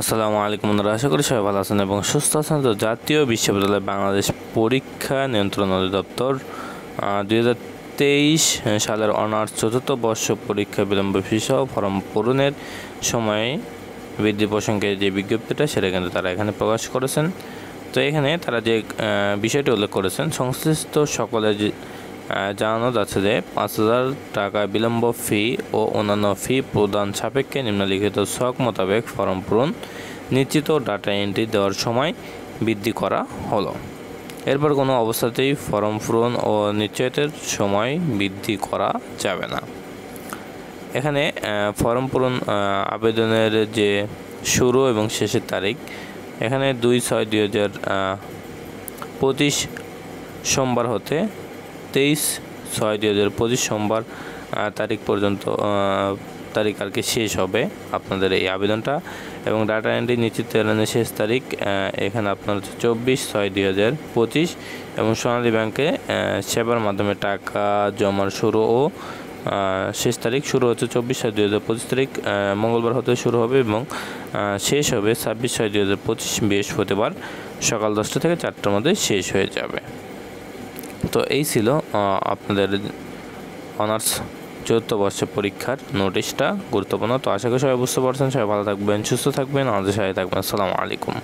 আসসালামু আলাইকুম বন্ধুরা, আশা করি সবাই ভালো আছেন এবং সুস্থ আছেন। তো জাতীয় বিশ্ববিদ্যালয় বাংলাদেশ পরীক্ষা নিয়ন্ত্রণ অধিদপ্তর 2023 সালের অনার্স চতুর্থ বর্ষ পরীক্ষা বিলম্ব ফি সহ ফর্ম পূরণের সময় বৃদ্ধি প্রসঙ্গে যে বিজ্ঞপ্তিটা সেটা কিন্তু তারা এখানে প্রকাশ করেছেন। তো এখানে তারা যে বিষয়টি উল্লেখ করেছেন, সংশ্লিষ্ট সকলের জানানো যাচ্ছে যে 5,000 টাকা বিলম্ব ফি ও অন্যান্য ফি প্রদান সাপেক্ষে নিম্নলিখিত ছক মোতাবেক ফর্ম পূরণ নিশ্চিত ডাটা এন্ট্রি দেওয়ার সময় বৃদ্ধি করা হলো। এরপর কোনো অবস্থাতেই ফর্ম পূরণ ও নিশ্চয়তার সময় বৃদ্ধি করা যাবে না। এখানে ফর্ম পূরণ আবেদনের যে শুরু এবং শেষের তারিখ, এখানে 2/6/2025 সোমবার হতে 23/6/2025 সোমবার তারিখ পর্যন্ত তারিখ আর কি শেষ হবে আপনাদের এই আবেদনটা। এবং ডাটা এন্ট্রি নিশ্চিতকরণের শেষ তারিখ এখানে আপনার 24/6/2025 এবং সোনালী ব্যাংকে সেবার মাধ্যমে টাকা জমার শুরু ও শেষ তারিখ শুরু হচ্ছে 24/6/2025 তারিখ মঙ্গলবার হতে শুরু হবে এবং শেষ হবে 26/6/2025 বৃহস্পতিবার সকাল 10টা থেকে 4টার মধ্যে শেষ হয়ে যাবে। তো এই ছিল আপনাদের অনার্স চতুর্থ বর্ষের পরীক্ষার নোটিশটা, গুরুত্বপূর্ণ। তো আশা করি সবাই বুঝতে পারছেন। সবাই ভালো থাকবেন, সুস্থ থাকবেন, আমাদের সাথে থাকবেন। আসসালামু আলাইকুম।